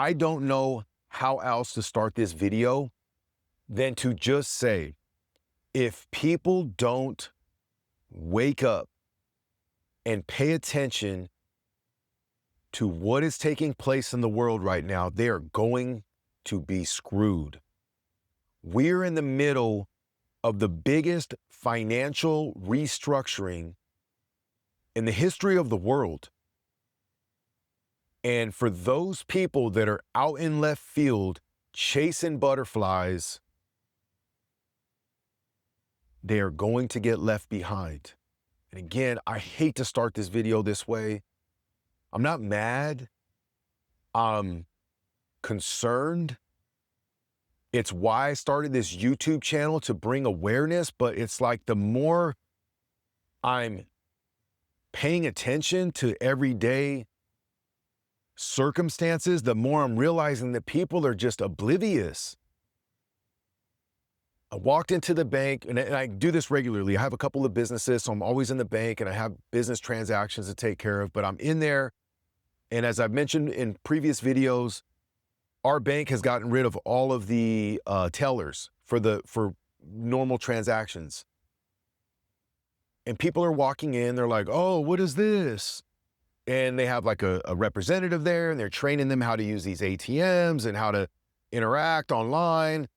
I don't know how else to start this video than to just say, if people don't wake up and pay attention to what is taking place in the world right now, they are going to be screwed. We're in the middle of the biggest financial restructuring in the history of the world. And for those people that are out in left field chasing butterflies, they are going to get left behind. And again, I hate to start this video this way. I'm not mad. I'm concerned. It's why I started this YouTube channel, to bring awareness, but it's like the more I'm paying attention to everyday circumstances, the more I'm realizing that people are just oblivious. I walked into the bank, and I do this regularly. I have a couple of businesses, so I'm always in the bank, and I have business transactions to take care of, but I'm in there. And as I've mentioned in previous videos, our bank has gotten rid of all of the tellers for normal transactions. And people are walking in, they're like, oh, what is this? And they have like a representative there, and they're training them how to use these ATMs and how to interact online.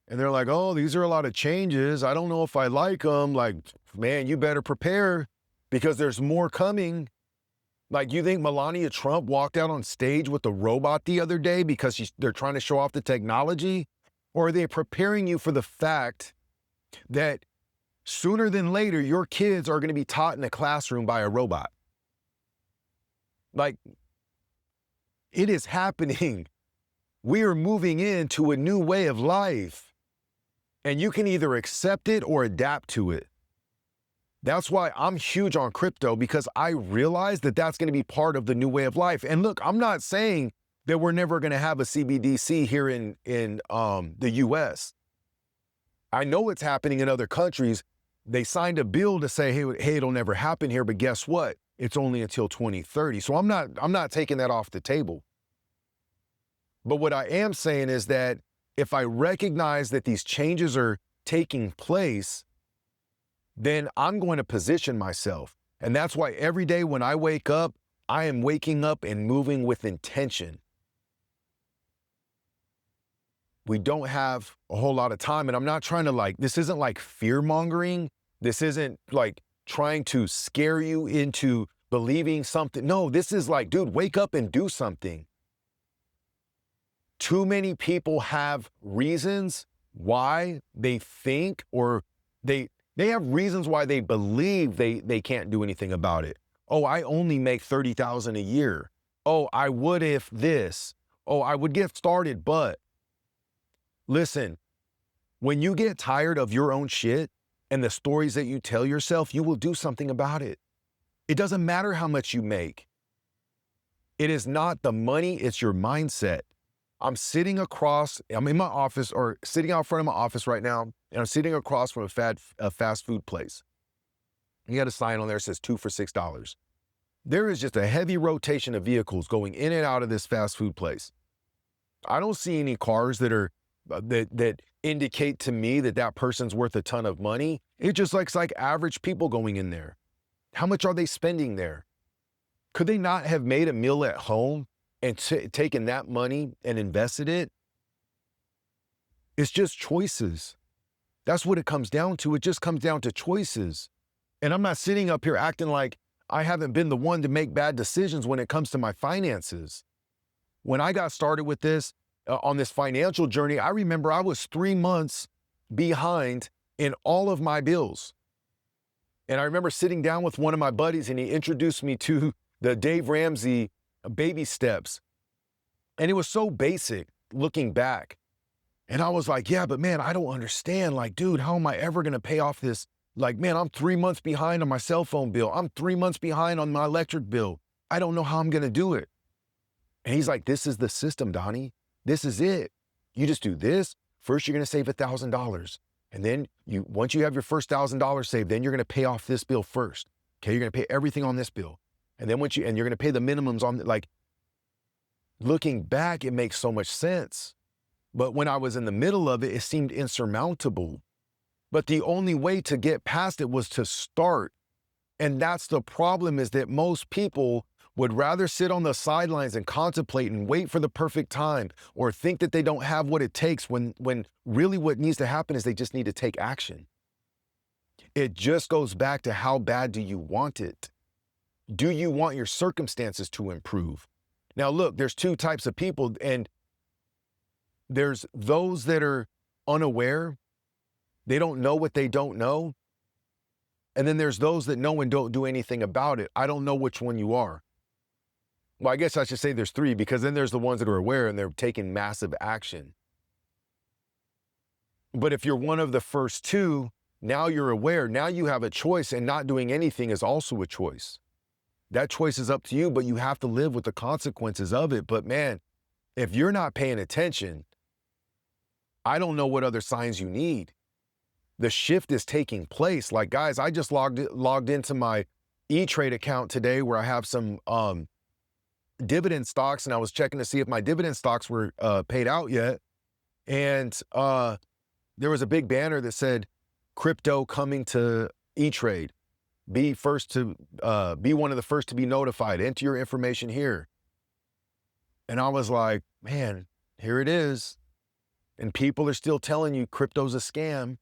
And they're like, oh, these are a lot of changes. I don't know if I like them. Like, man, you better prepare because there's more coming. Like, you think Melania Trump walked out on stage with a robot the other day because they're trying to show off the technology? Or are they preparing you for the fact that sooner than later, your kids are going to be taught in a classroom by a robot? Like, it is happening. We are moving into a new way of life, and you can either accept it or adapt to it. That's why I'm huge on crypto, because I realize that that's going to be part of the new way of life. And look, I'm not saying that we're never going to have a CBDC here in the US. I know it's happening in other countries. They signed a bill to say, hey, it'll never happen here, but guess what? It's only until 2030. So I'm not taking that off the table. But what I am saying is that if I recognize that these changes are taking place, then I'm going to position myself. And that's why every day when I wake up, I am waking up and moving with intention. We don't have a whole lot of time, and I'm not trying to this isn't like fear mongering. This isn't like trying to scare you into believing something. No, this is like, dude, wake up and do something. Too many people have reasons why they think, or they have reasons why they believe they can't do anything about it. Oh, I only make $30,000 a year. Oh, I would if this. Oh, I would get started, but listen, when you get tired of your own shit and the stories that you tell yourself, you will do something about it. It doesn't matter how much you make. It is not the money, it's your mindset. I'm in my office, or sitting out front of my office right now, and I'm sitting across from a fast food place. You got a sign on there that says 2 for $6. There is just a heavy rotation of vehicles going in and out of this fast food place. I don't see any cars that indicate to me that person's worth a ton of money. It just looks like average people going in there. How much are they spending there? Could they not have made a meal at home and taken that money and invested it? It's just choices. That's what it comes down to. It just comes down to choices. And I'm not sitting up here acting like I haven't been the one to make bad decisions when it comes to my finances. When I got started with this, on this financial journey, I remember I was 3 months behind in all of my bills. And I remember sitting down with one of my buddies, and he introduced me to the Dave Ramsey baby steps. And it was so basic looking back. And I was like, yeah, but man, I don't understand. Like, dude, how am I ever going to pay off this? Like, man, I'm 3 months behind on my cell phone bill. I'm 3 months behind on my electric bill. I don't know how I'm going to do it. And he's like, this is the system, Donnie. This is it. You just do this. First, you're going to save $1,000. And then once you have your first $1,000 saved, then you're going to pay off this bill first. Okay. You're going to pay everything on this bill. And then you're going to pay the minimums on, Looking back, it makes so much sense. But when I was in the middle of it, it seemed insurmountable. But the only way to get past it was to start. And that's the problem, is that most people would rather sit on the sidelines and contemplate and wait for the perfect time, or think that they don't have what it takes, when really what needs to happen is they just need to take action. It just goes back to, how bad do you want it? Do you want your circumstances to improve? Now, look, there's two types of people, and there's those that are unaware. They don't know what they don't know. And then there's those that know and don't do anything about it. I don't know which one you are. Well, I guess I should say there's three, because then there's the ones that are aware and they're taking massive action. But if you're one of the first two, now you're aware. Now you have a choice, and not doing anything is also a choice. That choice is up to you, but you have to live with the consequences of it. But man, if you're not paying attention, I don't know what other signs you need. The shift is taking place. Like, guys, I just logged into my E-Trade account today, where I have some dividend stocks, and I was checking to see if my dividend stocks were paid out yet. And there was a big banner that said, "Crypto coming to E-Trade. Be one of the first to be notified. Enter your information here." And I was like, man, here it is. And people are still telling you crypto's a scam.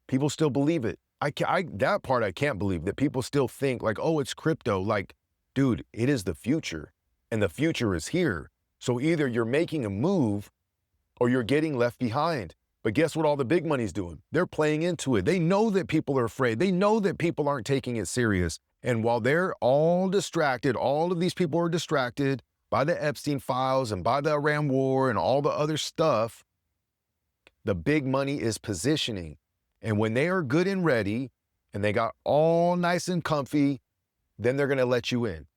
People still believe it. That part I can't believe, that people still think like, oh, it's crypto. Like, dude, it is the future, and the future is here. So either you're making a move or you're getting left behind. But guess what all the big money's doing? They're playing into it. They know that people are afraid. They know that people aren't taking it serious. And while they're all distracted, all of these people are distracted by the Epstein files and by the Iran war and all the other stuff, the big money is positioning. And when they are good and ready, and they got all nice and comfy, then they're gonna let you in.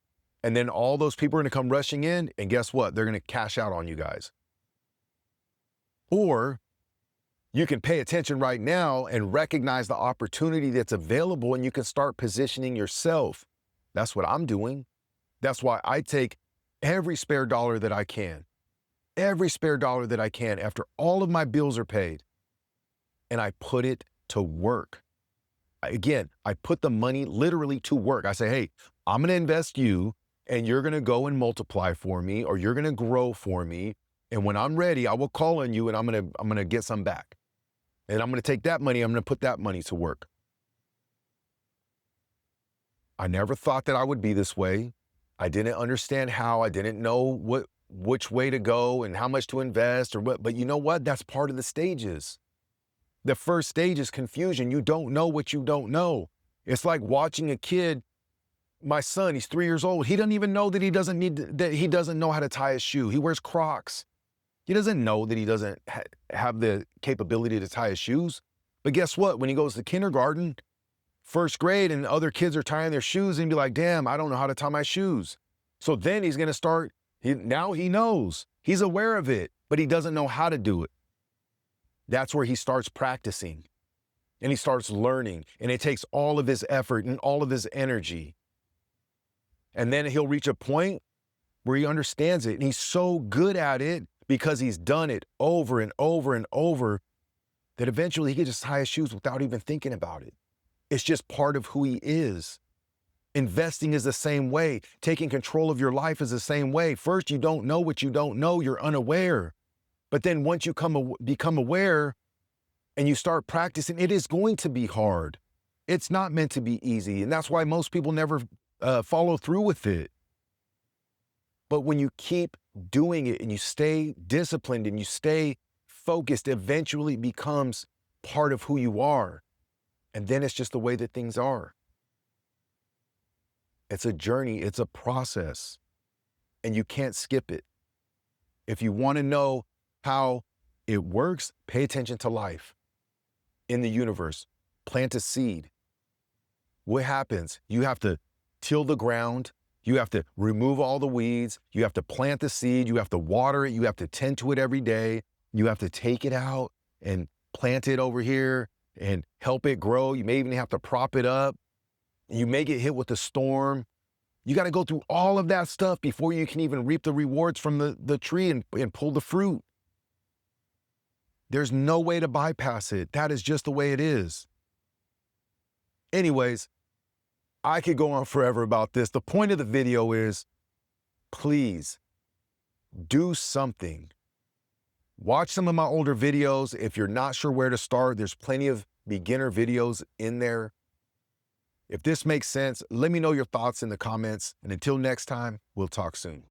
And then all those people are gonna come rushing in, and guess what? They're gonna cash out on you guys. Or you can pay attention right now and recognize the opportunity that's available, and you can start positioning yourself. That's what I'm doing. That's why I take every spare dollar that I can, after all of my bills are paid, and I put it to work. Again, I put the money literally to work. I say, hey, I'm going to invest you, and you're going to go and multiply for me, or you're going to grow for me. And when I'm ready, I will call on you, and I'm going to get some back. And I'm going to take that money, I'm going to put that money to work. I never thought that I would be this way. I didn't understand how. I didn't know which way to go and how much to invest or what. But you know what? That's part of the stages. The first stage is confusion. You don't know what you don't know. It's like watching a kid. My son, he's 3 years old. He doesn't even know that he doesn't know how to tie his shoe. He wears Crocs. He doesn't know that he doesn't have the capability to tie his shoes. But guess what? When he goes to kindergarten, first grade, and other kids are tying their shoes, and be like, damn, I don't know how to tie my shoes. So then he's going to start, now he knows. He's aware of it, but he doesn't know how to do it. That's where he starts practicing, and he starts learning, and it takes all of his effort and all of his energy. And then he'll reach a point where he understands it, and he's so good at it because he's done it over and over and over that eventually he can just tie his shoes without even thinking about it. It's just part of who he is. Investing is the same way. Taking control of your life is the same way. First, you don't know what you don't know. You're unaware. But then once you become aware and you start practicing, it is going to be hard. It's not meant to be easy. And that's why most people never follow through with it. But when you keep doing it and you stay disciplined and you stay focused, eventually it becomes part of who you are. And then it's just the way that things are. It's a journey. It's a process. And you can't skip it. If you want to know how it works, pay attention to life in the universe. Plant a seed. What happens? You have to till the ground. You have to remove all the weeds. You have to plant the seed. You have to water it. You have to tend to it every day. You have to take it out and plant it over here and help it grow. You may even have to prop it up. You may get hit with a storm. You got to go through all of that stuff before you can even reap the rewards from the tree and pull the fruit. There's no way to bypass it. That is just the way it is. Anyways, I could go on forever about this. The point of the video is, please do something. Watch some of my older videos. If you're not sure where to start, there's plenty of beginner videos in there. If this makes sense, let me know your thoughts in the comments. And until next time, we'll talk soon.